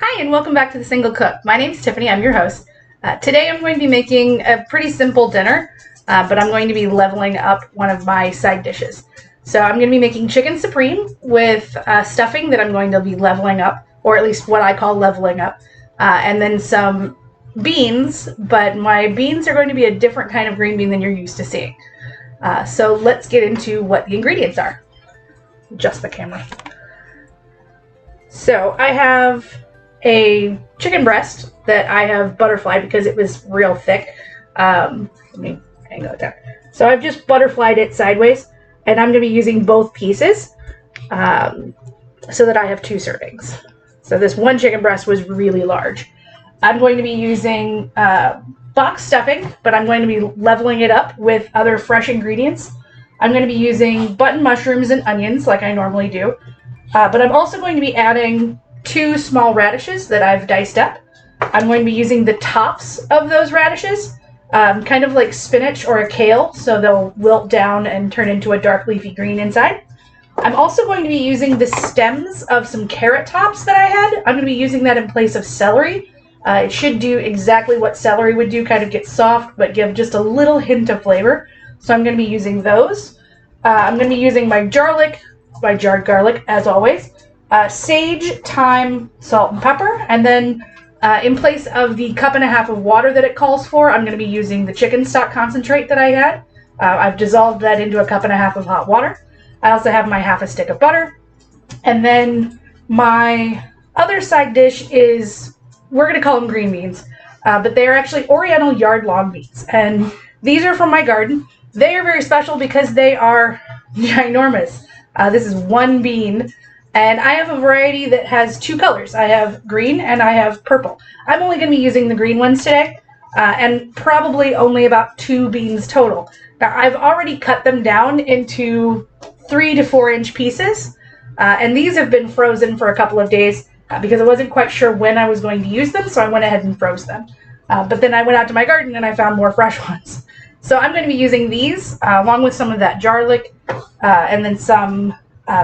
Hi, and welcome back to The Single Cook. My name's Tiffany. I'm your host. Today I'm going to be making a pretty simple dinner, but I'm going to be leveling up one of my side dishes. So I'm going to be making chicken supreme with stuffing that I'm going to be leveling up, or at least what I call leveling up, and then some beans, but my beans are going to be a different kind of green bean than you're used to seeing. So let's get into what the ingredients are. Adjust the camera. So I have a chicken breast that I have butterflied because it was real thick. Let me angle it down. So I've just butterflied it sideways, and I'm going to be using both pieces so that I have 2 servings. So this one chicken breast was really large. I'm going to be using box stuffing, but I'm going to be leveling it up with other fresh ingredients. I'm going to be using button mushrooms and onions like I normally do. But I'm also going to be adding 2 small radishes that I've diced up. I'm going to be using the tops of those radishes, kind of like spinach or a kale, so they'll wilt down and turn into a dark leafy green inside. I'm also going to be using the stems of some carrot tops that I had. I'm going to be using that in place of celery. It should do exactly what celery would do, kind of get soft, but give just a little hint of flavor. So I'm going to be using those. I'm going to be using my jarred garlic, as always, sage, thyme, salt, and pepper, and then in place of the 1.5 cups of water that it calls for, I'm going to be using the chicken stock concentrate that I had. I've dissolved that into 1.5 cups of hot water. I also have my 1/2 stick of butter, and then my other side dish is, we're going to call them green beans, but they are actually Oriental yard long beans, and these are from my garden. They are very special because they are ginormous. This is one bean, and I have a variety that has 2 colors. I have green and I have purple. I'm only going to be using the green ones today, and probably only about 2 beans total. Now, I've already cut them down into 3 to 4 inch pieces, and these have been frozen for a couple of days because I wasn't quite sure when I was going to use them, so I went ahead and froze them. But then I went out to my garden and I found more fresh ones. So I'm going to be using these along with some of that garlic and then some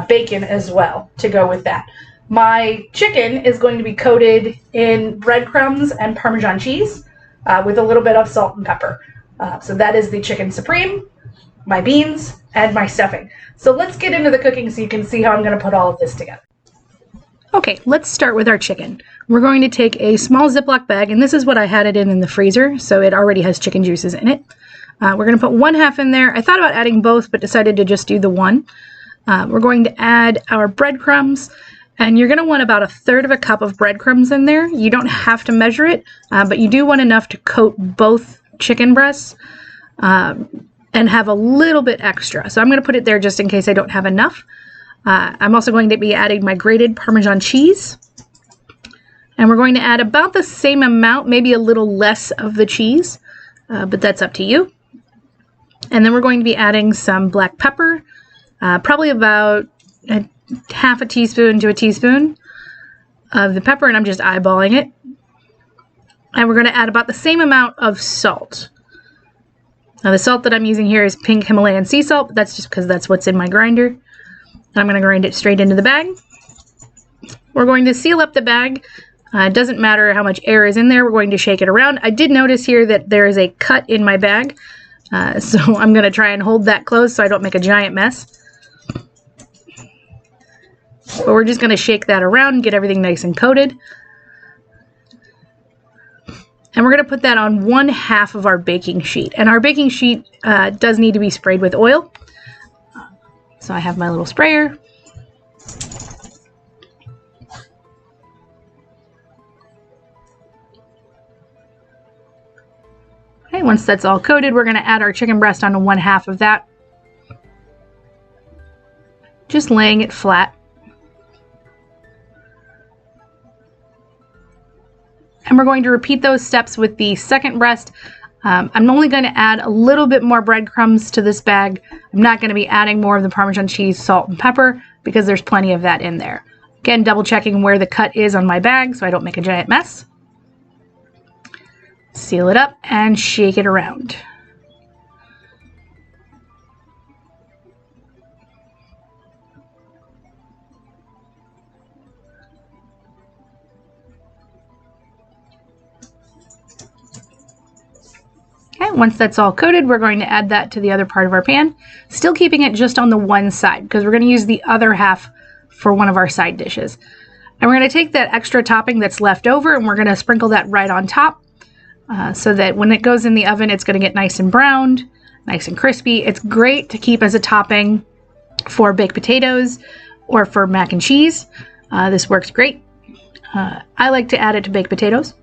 bacon as well to go with that. My chicken is going to be coated in breadcrumbs and Parmesan cheese with a little bit of salt and pepper. So that is the chicken supreme, my beans, and my stuffing. So let's get into the cooking so you can see how I'm going to put all of this together. Okay, let's start with our chicken. We're going to take a small Ziploc bag, and this is what I had it in the freezer, so it already has chicken juices in it. We're going to put 1/2 in there. I thought about adding both, but decided to just do the one. We're going to add our breadcrumbs, and you're going to want about 1/3 cup of breadcrumbs in there. You don't have to measure it, but you do want enough to coat both chicken breasts and have a little bit extra. So I'm going to put it there just in case I don't have enough. I'm also going to be adding my grated Parmesan cheese, and we're going to add about the same amount, maybe a little less of the cheese, but that's up to you. And then we're going to be adding some black pepper, probably about 1/2 teaspoon to a teaspoon of the pepper, and I'm just eyeballing it. And we're going to add about the same amount of salt. Now the salt that I'm using here is pink Himalayan sea salt, but that's just because that's what's in my grinder. And I'm going to grind it straight into the bag. We're going to seal up the bag. It doesn't matter how much air is in there. We're going to shake it around. I did notice here that there is a cut in my bag. So I'm going to try and hold that closed so I don't make a giant mess. But we're just going to shake that around and get everything nice and coated. And we're going to put that on 1/2 of our baking sheet. And our baking sheet does need to be sprayed with oil. So I have my little sprayer. Okay, once that's all coated, we're going to add our chicken breast onto 1/2 of that. Just laying it flat. And we're going to repeat those steps with the second breast. I'm only going to add a little bit more breadcrumbs to this bag. I'm not going to be adding more of the Parmesan cheese, salt, and pepper because there's plenty of that in there. Again, double checking where the cut is on my bag so I don't make a giant mess. Seal it up and shake it around. Once that's all coated, we're going to add that to the other part of our pan, still keeping it just on the one side because we're going to use the other half for one of our side dishes. And we're going to take that extra topping that's left over and we're going to sprinkle that right on top so that when it goes in the oven, it's going to get nice and browned, nice and crispy. It's great to keep as a topping for baked potatoes or for mac and cheese. This works great. I like to add it to baked potatoes.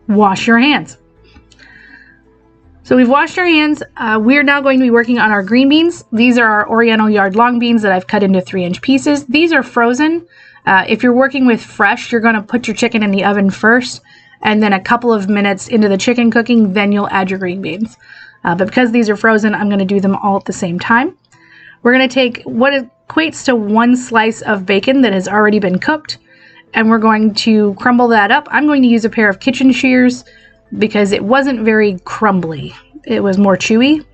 Wash your hands. So we've washed our hands. We're now going to be working on our green beans. These are our Oriental yard long beans that I've cut into 3-inch pieces. These are frozen. If you're working with fresh, you're going to put your chicken in the oven first, and then a couple of minutes into the chicken cooking, then you'll add your green beans. But because these are frozen, I'm going to do them all at the same time. We're going to take what equates to 1 slice of bacon that has already been cooked, and we're going to crumble that up. I'm going to use a pair of kitchen shears because it wasn't very crumbly. It was more chewy.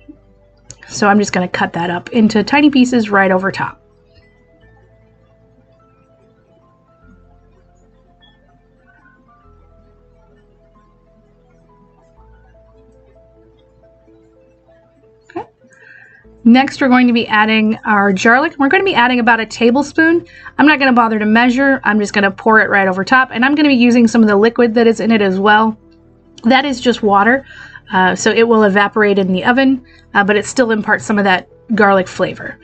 So I'm just going to cut that up into tiny pieces right over top. Okay. Next, we're going to be adding our garlic. We're going to be adding about a tablespoon. I'm not going to bother to measure. I'm just going to pour it right over top. And I'm going to be using some of the liquid that is in it as well. That is just water, so it will evaporate in the oven, but it still imparts some of that garlic flavor.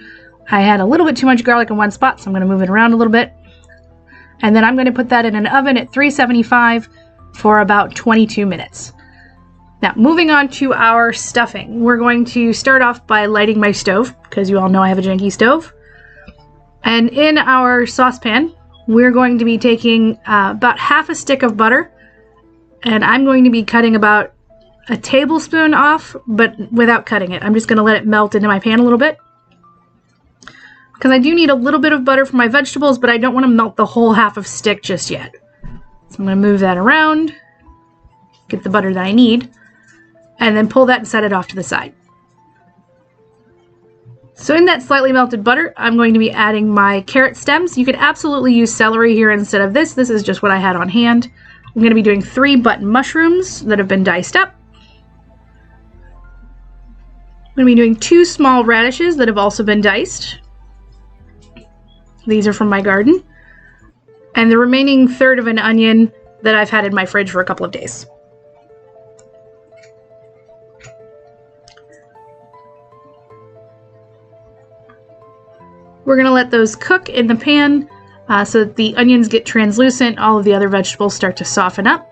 I had a little bit too much garlic in one spot, so I'm going to move it around a little bit. And then I'm going to put that in an oven at 375 for about 22 minutes. Now, moving on to our stuffing. We're going to start off by lighting my stove, because you all know I have a janky stove. And in our saucepan, we're going to be taking about half a stick of butter. And I'm going to be cutting about a tablespoon off, but without cutting it. I'm just going to let it melt into my pan a little bit. Because I do need a little bit of butter for my vegetables, but I don't want to melt the whole half of stick just yet. So I'm going to move that around, get the butter that I need, and then pull that and set it off to the side. So in that slightly melted butter, I'm going to be adding my carrot stems. You could absolutely use celery here instead of this. This is just what I had on hand. I'm going to be doing 3 button mushrooms that have been diced up. I'm going to be doing 2 small radishes that have also been diced. These are from my garden. And the remaining third of an onion that I've had in my fridge for a couple of days. We're going to let those cook in the pan so that the onions get translucent, all of the other vegetables start to soften up.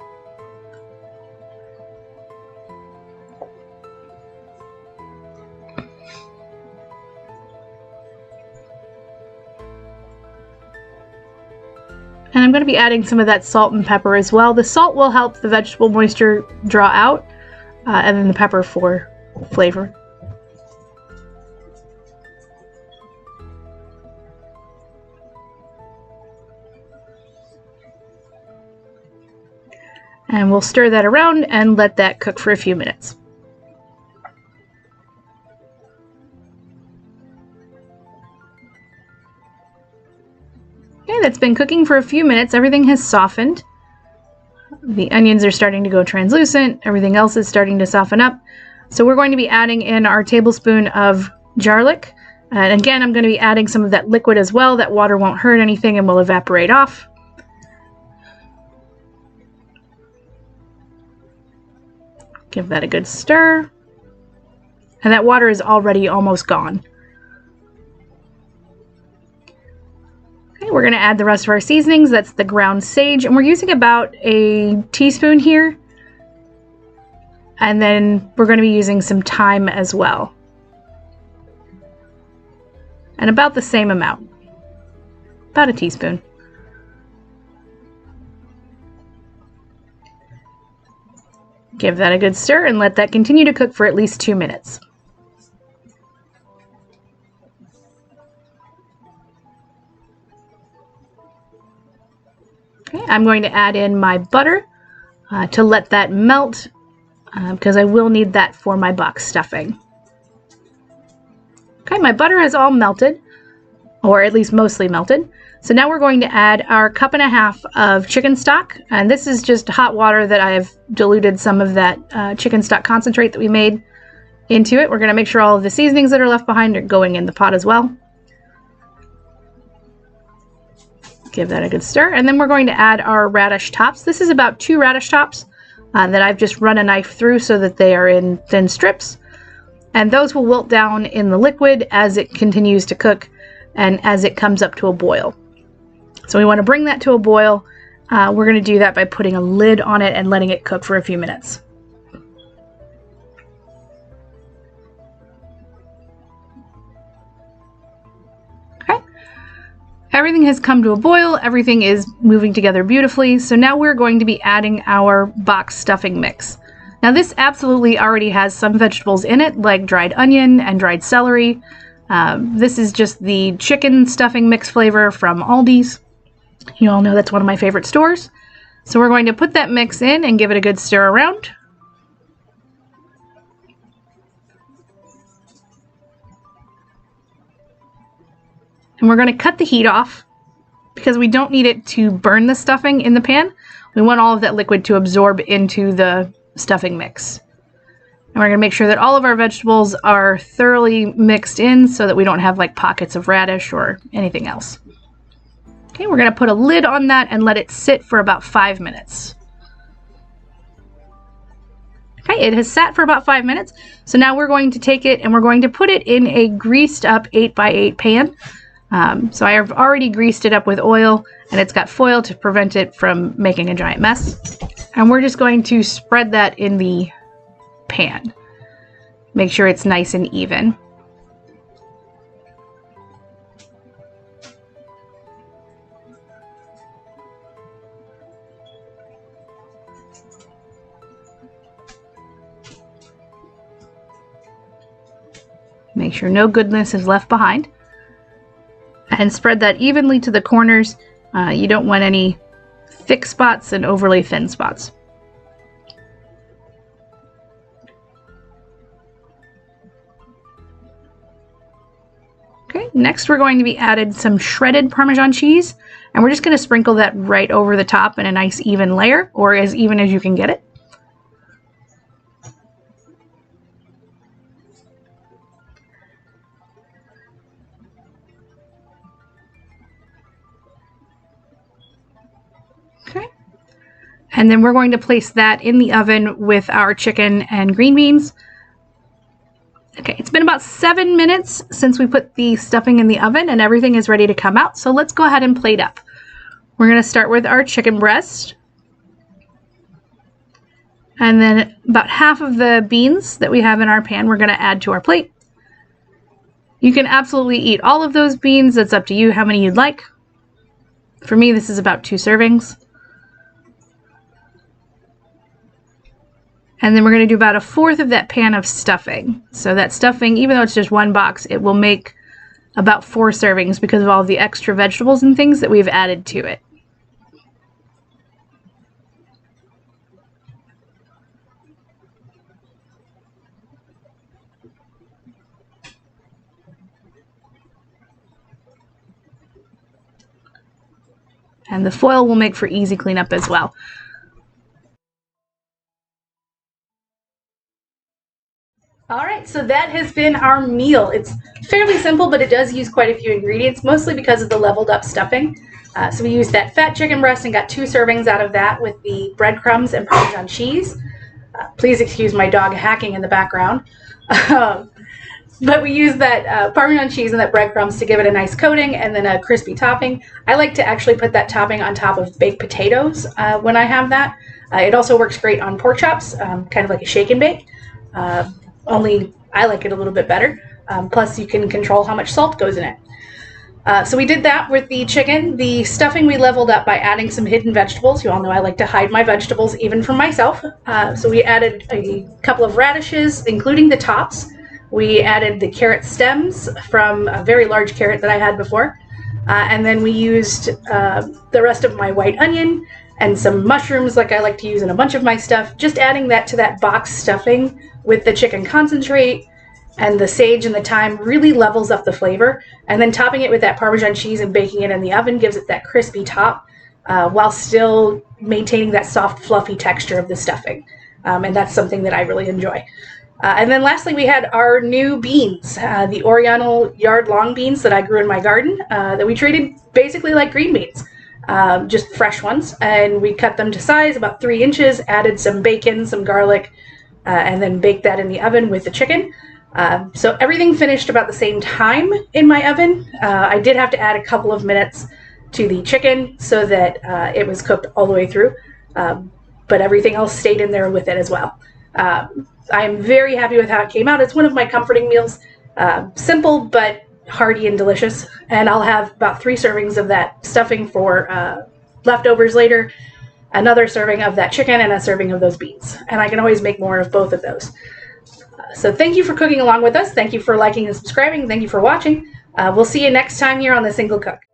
And I'm going to be adding some of that salt and pepper as well. The salt will help the vegetable moisture draw out, and then the pepper for flavor. And we'll stir that around and let that cook for a few minutes. Okay, that's been cooking for a few minutes. Everything has softened. The onions are starting to go translucent. Everything else is starting to soften up. So we're going to be adding in our tablespoon of garlic. And again, I'm going to be adding some of that liquid as well. That water won't hurt anything and will evaporate off. Give that a good stir. And that water is already almost gone. Okay, we're going to add the rest of our seasonings. That's the ground sage. And we're using about a teaspoon here. And then we're going to be using some thyme as well. And about the same amount. About a teaspoon. Give that a good stir and let that continue to cook for at least 2 minutes. Okay, I'm going to add in my butter to let that melt because I will need that for my box stuffing. Okay, my butter has all melted, or at least mostly melted. So now we're going to add our 1.5 cups of chicken stock, and this is just hot water that I've diluted some of that chicken stock concentrate that we made into it. We're going to make sure all of the seasonings that are left behind are going in the pot as well. Give that a good stir, and then we're going to add our radish tops. This is about 2 radish tops that I've just run a knife through so that they are in thin strips, and those will wilt down in the liquid as it continues to cook and as it comes up to a boil. So we want to bring that to a boil. We're going to do that by putting a lid on it and letting it cook for a few minutes. Okay. Everything has come to a boil. Everything is moving together beautifully. So now we're going to be adding our box stuffing mix. Now this absolutely already has some vegetables in it, like dried onion and dried celery. This is just the chicken stuffing mix flavor from Aldi's. You all know that's one of my favorite stores. So we're going to put that mix in and give it a good stir around. And we're going to cut the heat off because we don't need it to burn the stuffing in the pan. We want all of that liquid to absorb into the stuffing mix. And we're going to make sure that all of our vegetables are thoroughly mixed in so that we don't have like pockets of radish or anything else. Okay, we're going to put a lid on that and let it sit for about 5 minutes. Okay, it has sat for about 5 minutes. So now we're going to take it and we're going to put it in a greased up 8x8 pan. So I have already greased it up with oil, and it's got foil to prevent it from making a giant mess. And we're just going to spread that in the pan. Make sure it's nice and even. Make sure no goodness is left behind. And spread that evenly to the corners. You don't want any thick spots and overly thin spots. Okay, next we're going to be added some shredded Parmesan cheese, and we're just going to sprinkle that right over the top in a nice even layer, or as even as you can get it. Okay, and then we're going to place that in the oven with our chicken and green beans. Okay, it's been about 7 minutes since we put the stuffing in the oven and everything is ready to come out. So let's go ahead and plate up. We're going to start with our chicken breast. And then about half of the beans that we have in our pan, we're going to add to our plate. You can absolutely eat all of those beans. It's up to you how many you'd like. For me, this is about 2 servings. And then we're going to do about 1/4 of that pan of stuffing. So that stuffing, even though it's just 1 box, it will make about 4 servings because of all the extra vegetables and things that we've added to it. And the foil will make for easy cleanup as well. All right, so that has been our meal. It's fairly simple, but it does use quite a few ingredients, mostly because of the leveled up stuffing. So we used that fat chicken breast and got 2 servings out of that with the breadcrumbs and Parmesan cheese. Please excuse my dog hacking in the background. But we used that Parmesan cheese and that breadcrumbs to give it a nice coating and then a crispy topping. I like to actually put that topping on top of baked potatoes when I have that. It also works great on pork chops, kind of like a shake and bake. Only I like it a little bit better. Plus you can control how much salt goes in it. So we did that with the chicken. The stuffing we leveled up by adding some hidden vegetables. You all know I like to hide my vegetables even from myself. So we added a couple of radishes, including the tops. We added the carrot stems from a very large carrot that I had before. And then we used the rest of my white onion and some mushrooms like I like to use in a bunch of my stuff. Just adding that to that box stuffing with the chicken concentrate and the sage and the thyme really levels up the flavor. And then topping it with that Parmesan cheese and baking it in the oven gives it that crispy top while still maintaining that soft, fluffy texture of the stuffing. And that's something that I really enjoy. And then lastly, we had our new beans, the Oriental yard-long beans that I grew in my garden that we treated basically like green beans, just fresh ones. And we cut them to size, about 3 inches, added some bacon, some garlic, and then baked that in the oven with the chicken. So everything finished about the same time in my oven. I did have to add a couple of minutes to the chicken so that it was cooked all the way through, but everything else stayed in there with it as well. I am very happy with how it came out. It's one of my comforting meals. Simple but hearty and delicious. And I'll have about 3 servings of that stuffing for leftovers later, another serving of that chicken, and a serving of those beans. And I can always make more of both of those. So thank you for cooking along with us. Thank you for liking and subscribing. Thank you for watching. We'll see you next time here on The Single Cook.